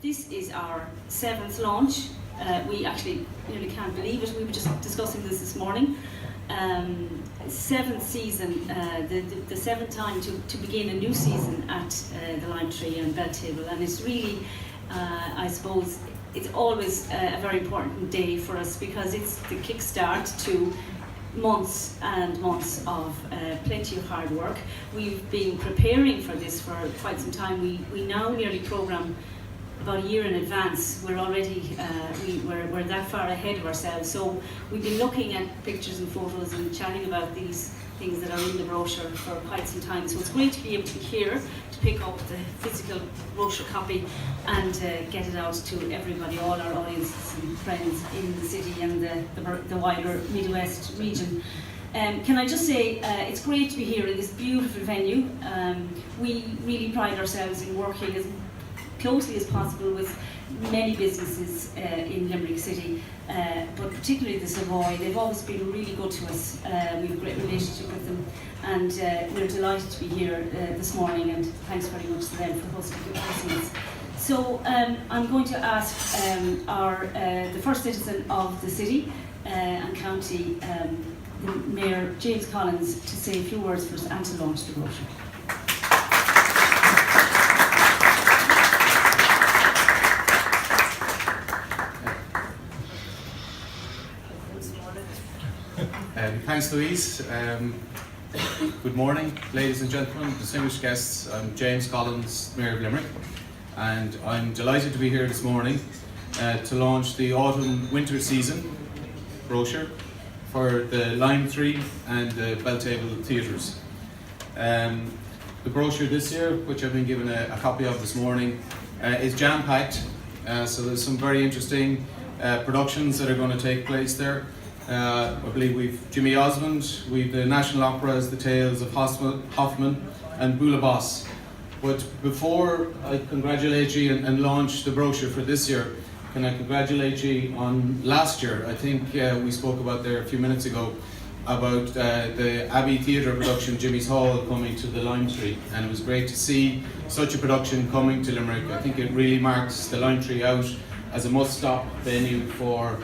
This is our 7th launch. We actually nearly can't believe it. We were just discussing this morning. 7th season, the 7th time to begin a new season at the Lime Tree and Belltable, and it's really, I suppose, it's always a very important day for us because it's the kickstart to months and months of plenty of hard work. We've been preparing for this for quite some time. We now nearly programme about a year in advance. We're already we're that far ahead of ourselves. So we've been looking at pictures and photos and chatting about these things that are in the brochure for quite some time. So it's great to be able to here to pick up the physical brochure copy and get it out to everybody, all our audiences and friends in the city and the wider Midwest region. Can I just say, it's great to be here in this beautiful venue. We really pride ourselves in working as closely as possible with many businesses in Limerick City, but particularly the Savoy. They've always been really good to us. We have a great relationship with them, and we're delighted to be here this morning, and thanks very much to them for hosting us. So I'm going to ask the first citizen of the city and county, the Mayor James Collins, to say a few words for us and to launch the brochure. Thanks, Louise. Good morning, ladies and gentlemen, distinguished guests. I'm James Collins, Mayor of Limerick, and I'm delighted to be here this morning to launch the autumn-winter season brochure for the Lime Tree and the Belltable theatres. The brochure this year, which I've been given a copy of this morning, is jam-packed, so there's some very interesting productions that are going to take place there. I believe we've Jimmy Osmond, we've the National Opera's The Tales of Hoffman and Bula Boss. But before I congratulate you and launch the brochure for this year, can I congratulate you on last year? I think we spoke about there a few minutes ago about the Abbey Theatre production, Jimmy's Hall, coming to the Lime Tree, and it was great to see such a production coming to Limerick. I think it really marks the Lime Tree out as a must-stop venue for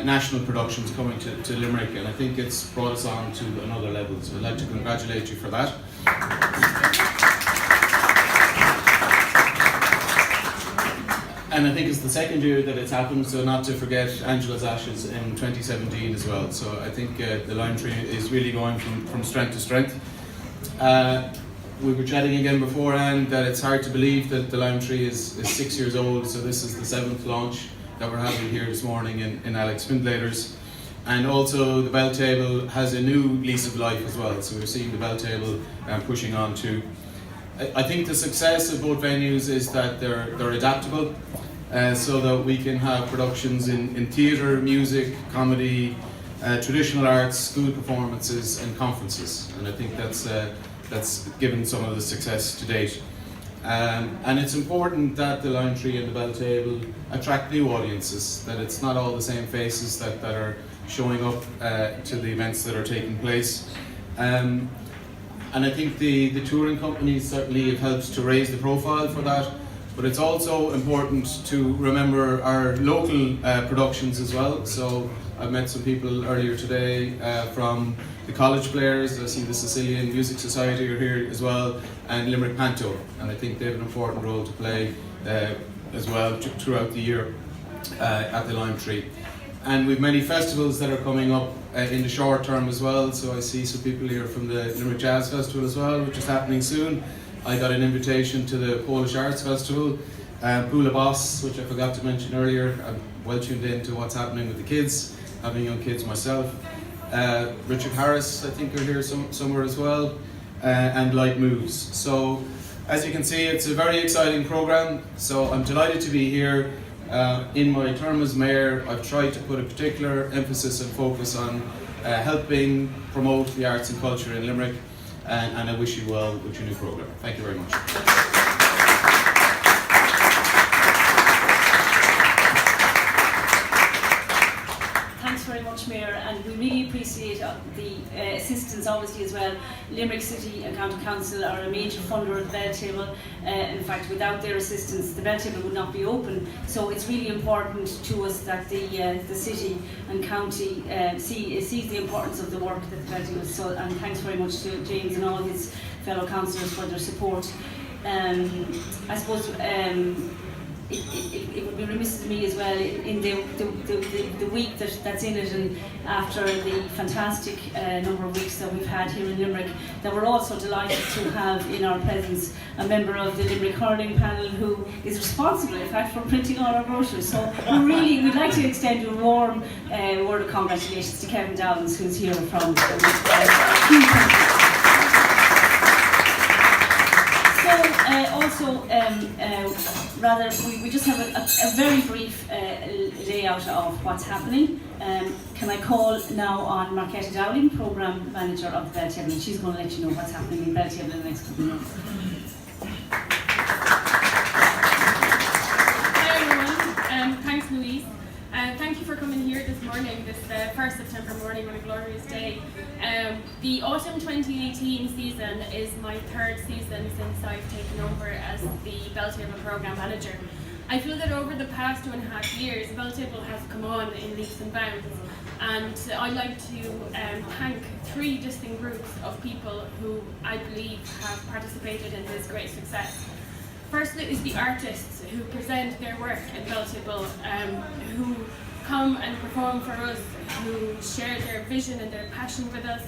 national productions coming to Limerick, and I think it's brought us on to another level, so I'd like to congratulate you for that. And I think it's the second year that it's happened, so not to forget Angela's Ashes in 2017 as well, so I think the Lime Tree is really going from strength to strength. We were chatting again beforehand that it's hard to believe that the Lime Tree is 6 years old, so this is the 7th launch that we're having here this morning in Alex Spindlater's. And also the Belltable has a new lease of life as well, so we're seeing the Belltable pushing on too. I think the success of both venues is that they're adaptable, so that we can have productions in theatre, music, comedy, traditional arts, school performances and conferences, and I think that's given some of the success to date. And it's important that the Lime Tree and the Belltable attract new audiences, that it's not all the same faces that are showing up to the events that are taking place. And I think the touring companies certainly have helped to raise the profile for that, but it's also important to remember our local productions as well. So I've met some people earlier today from the college players. I see the Sicilian Music Society are here as well, and Limerick Panto, and I think they have an important role to play as well throughout the year at the Lime Tree. And we've many festivals that are coming up in the short term as well, so I see some people here from the Limerick Jazz Festival as well, which is happening soon. I got an invitation to the Polish Arts Festival, Bula Boss, which I forgot to mention earlier. I'm well tuned in to what's happening with the kids, having young kids myself. Richard Harris, I think, are here somewhere as well, and Light Moves. So, as you can see, it's a very exciting programme, so I'm delighted to be here. In my term as Mayor, I've tried to put a particular emphasis and focus on helping promote the arts and culture in Limerick, and I wish you well with your new programme. Thank you very much. Thanks very much, Mayor, and we really appreciate the assistance, obviously, as well. Limerick City and County Council are a major funder of the Belltable. In fact, without their assistance, the Belltable would not be open. So it's really important to us that the city and county sees the importance of the work that the Belltable does. So, and thanks very much to James and all his fellow councillors for their support. I suppose it would be remiss of me as well in the week that's in it, and after the fantastic number of weeks that we've had here in Limerick, that we're also delighted to have in our presence a member of the Limerick hurling panel who is responsible, in fact, for printing all our brochures. So we'd like to extend a warm word of congratulations to Kevin Dowling, who's here from we just have a very brief layout of what's happening. Can I call now on Marketa Dowling, Programme Manager of the Belltable, and she's going to let you know what's happening in Belltable in the next couple of minutes. Hi everyone, thanks Louise. Thank you for coming here this morning, this 1st September morning on a glorious day. The autumn 2018 season is my 3rd season since I've taken over as the Belltable Programme Manager. I feel that over the past 2.5 years, Belltable has come on in leaps and bounds, and I'd like to thank 3 distinct groups of people who I believe have participated in this great success. Firstly is the artists who present their work in Belltable, who come and perform for us, who share their vision and their passion with us,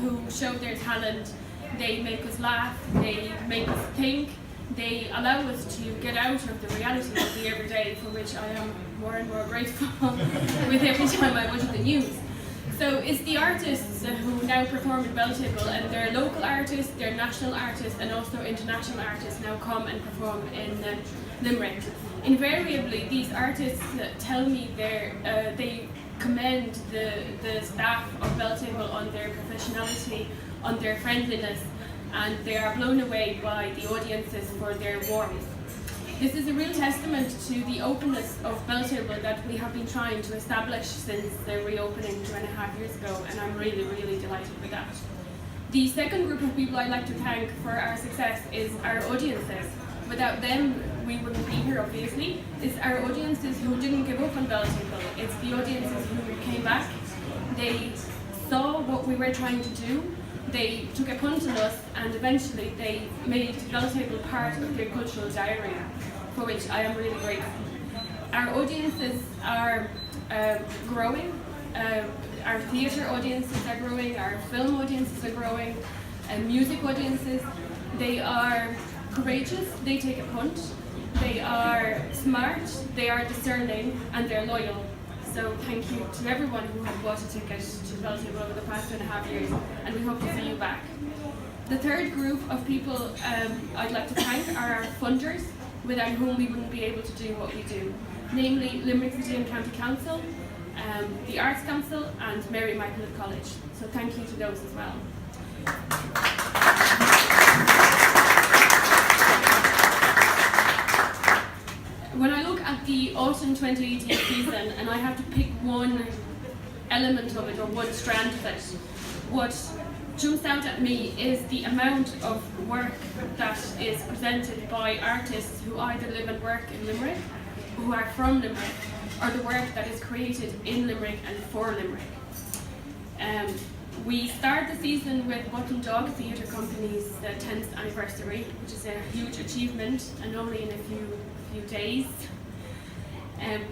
who show their talent. They make us laugh, they make us think, they allow us to get out of the reality of the everyday, for which I am more and more grateful with every time I watch the news. So it's the artists who now perform in Belltable, and they're local artists, they're national artists, and also international artists now come and perform in Limerick. Invariably, these artists tell me they commend the staff of Belltable on their professionality, on their friendliness, and they are blown away by the audiences for their warmth. This is a real testament to the openness of Belltable that we have been trying to establish since the reopening 2.5 years ago, and I'm really, really delighted with that. The second group of people I'd like to thank for our success is our audiences. Without them, we wouldn't be here, obviously. It's our audiences who didn't give up on Belltable. It's the audiences who came back. They saw what we were trying to do. They took a punt on us, and eventually they made Belltable part of their cultural diary, for which I am really grateful. Our audiences are growing. Our theatre audiences are growing, our film audiences are growing, and music audiences. They are courageous, they take a punt, they are smart, they are discerning, and they're loyal. So thank you to everyone who has bought a ticket to Belltable over the past 2.5 years, and we hope to see you back. The third group of people I'd like to thank are our funders, without whom we wouldn't be able to do what we do, namely Limerick City and County Council, the Arts Council, and Mary Immaculate College. So thank you to those as well. When I look at the autumn 2018 season, and I have to pick one element of it, or one strand of it, what jumps out at me is the amount of work that is presented by artists who either live and work in Limerick, who are from Limerick, or the work that is created in Limerick and for Limerick. We start the season with Button Dog Theatre Company's 10th anniversary, which is a huge achievement, and only in a few days.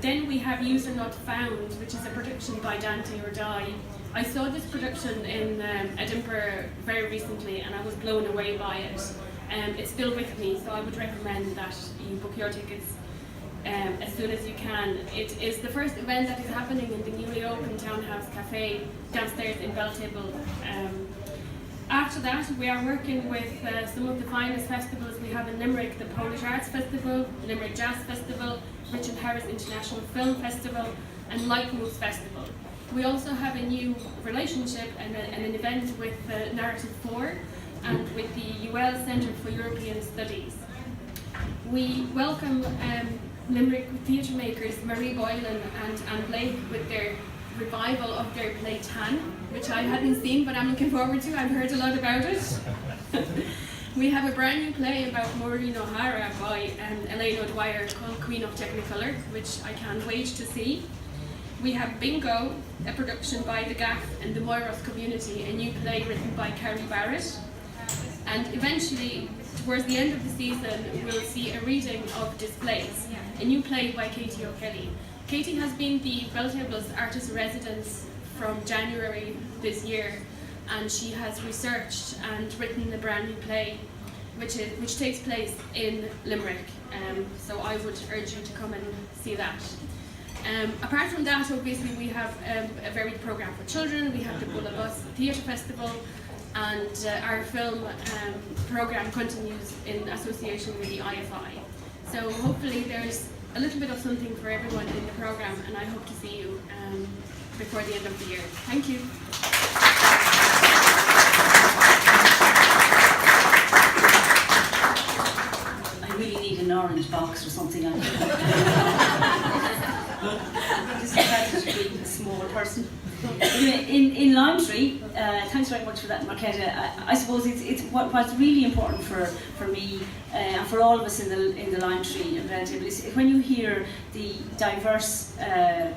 Then we have User Not Found, which is a production by Dante or Die. I saw this production in Edinburgh very recently, and I was blown away by it. It's still with me, so I would recommend that you book your tickets as soon as you can. It is the first event that is happening in the newly opened Townhouse Cafe downstairs in Belltable. After that, we are working with some of the finest festivals we have in Limerick: the Polish Arts Festival, Limerick Jazz Festival, Richard Harris International Film Festival, and Light Moves Festival. We also have a new relationship and an event with Narrative 4 and with the UL Centre for European Studies. We welcome Limerick theatre makers Marie Boylan and Anne Blake with their revival of their play Tan, which I hadn't seen but I'm looking forward to. I've heard a lot about it. We have a brand new play about Maureen O'Hara by Elaine O'Dwyer called Queen of Technicolor, which I can't wait to see. We have Bingo, a production by the Gaff and the Moiros community, a new play written by Carrie Barrett. And eventually, towards the end of the season, we'll see a reading of Displays, a new play by Katie O'Kelly. Katie has been the Belltable's artist residence from January this year, and she has researched and written a brand new play which takes place in Limerick. So I would urge you to come and see that. Apart from that, obviously we have a varied programme for children. We have the Bulla Bus Theatre Festival, and our film programme continues in association with the IFI. So hopefully there's a little bit of something for everyone in the programme, and I hope to see you before the end of the year. Thank you. I really need an orange box or something like that. Just to be a small person. In Lime Tree, thanks very much for that, Marketa. I suppose it's what's really important for me and for all of us in the Lime Tree and Belltable is when you hear the diverse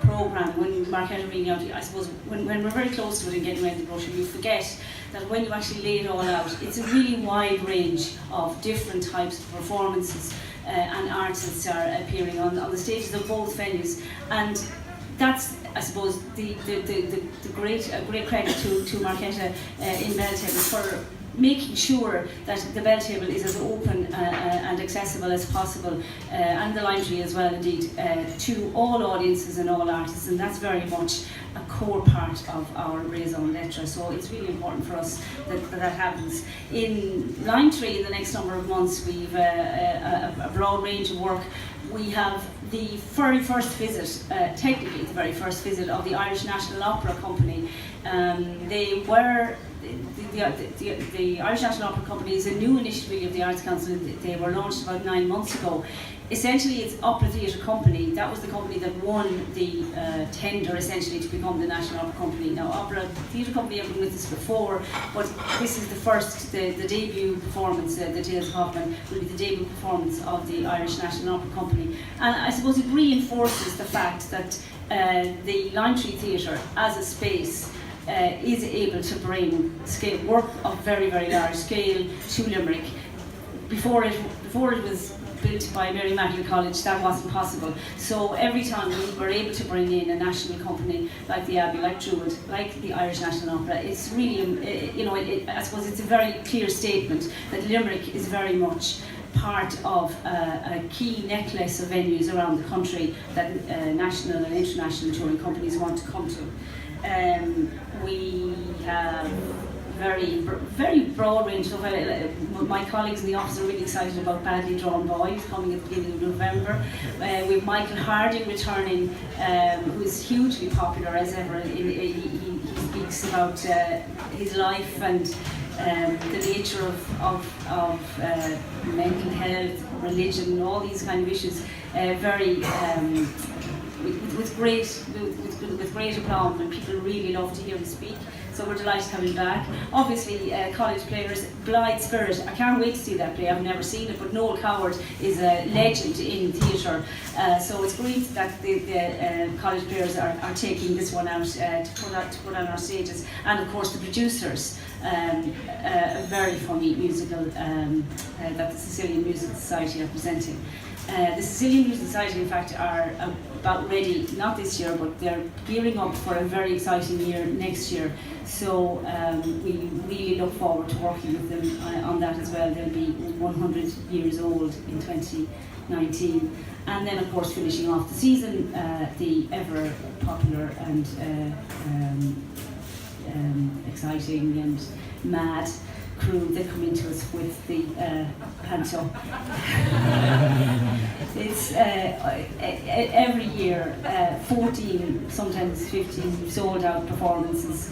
programme, when Marketa reading out, I suppose when we're very close to it and getting around the brochure, you forget that when you actually lay it all out, it's a really wide range of different types of performances and artists are appearing on the stages of both venues, and that's, I suppose, the great credit to Marketa in Belltable for making sure that the Belltable is as open and accessible as possible, and the Lime Tree as well, indeed, to all audiences and all artists, and that's very much a core part of our raison d'etre. So it's really important for us that happens. In Lime Tree, in the next number of months, we've a broad range of work. We have the very first visit, technically the very first visit of the Irish National Opera Company. They were the Irish National Opera Company is a new initiative of the Arts Council. They were launched about 9 months ago. Essentially, it's Opera Theatre Company. That was the company that won the tender, essentially, to become the National Opera Company. Now, Opera Theatre Company have been with us before, but this is the first, the debut performance, the Tales of Hoffman, will be the debut performance of the Irish National Opera Company. And I suppose it reinforces the fact that the Lime Tree Theatre, as a space, is able to bring work of very, very large scale to Limerick. Before it was built by Mary Immaculate College, that wasn't possible. So every time we were able to bring in a national company like the Abbey, like Druid, like the Irish National Opera, it's really, I suppose it's a very clear statement that Limerick is very much part of a key necklace of venues around the country that national and international touring companies want to come to. We have very broad range of my colleagues in the office are really excited about Badly Drawn Boys coming at the beginning of November. We have Michael Harding returning, who is hugely popular as ever. He speaks about his life and the nature of mental health, religion, all these kind of issues. With great aplomb, and people really love to hear him speak. So we're delighted to have him back. Obviously, college players, Blithe Spirit. I can't wait to see that play. I've never seen it, but Noel Coward is a legend in theatre. So it's great that the college players are taking this one out to put on our stages. And of course, the producers, a very funny musical that the Sicilian Music Society are presenting. The Sicilian Music Society, in fact, are about ready, not this year, but they're gearing up for a very exciting year next year. So we really look forward to working with them on that as well. They'll be 100 years old in 2019. And then, of course, finishing off the season, the ever popular and exciting and mad crew that come into us with the panto. It's every year, 14, sometimes 15 sold out performances.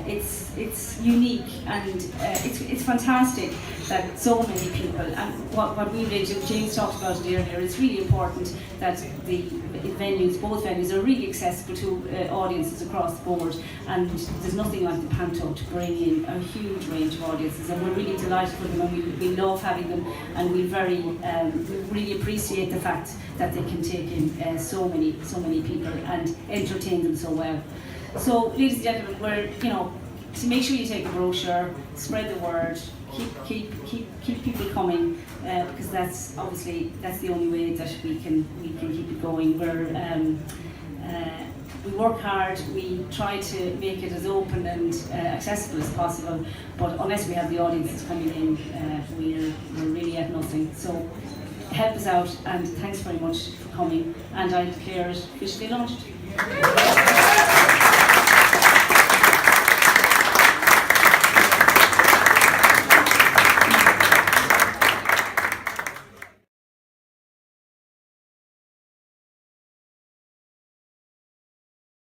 It's unique, and it's fantastic that so many people, and what we did, James talked about it earlier, it's really important that the venues, both venues, are really accessible to audiences across the board, and there's nothing like the Panto to bring in a huge range of audiences, and we're really delighted with them, and we love having them, and we really appreciate the fact that they can take in so many people and entertain them so well. So, ladies and gentlemen, we're, to make sure you take a brochure, spread the word, keep people coming, because that's the only way that we can keep it going. We work hard, we try to make it as open and accessible as possible, but unless we have the audiences coming in, we're really at nothing. So help us out, and thanks very much for coming, and I declare it officially launched.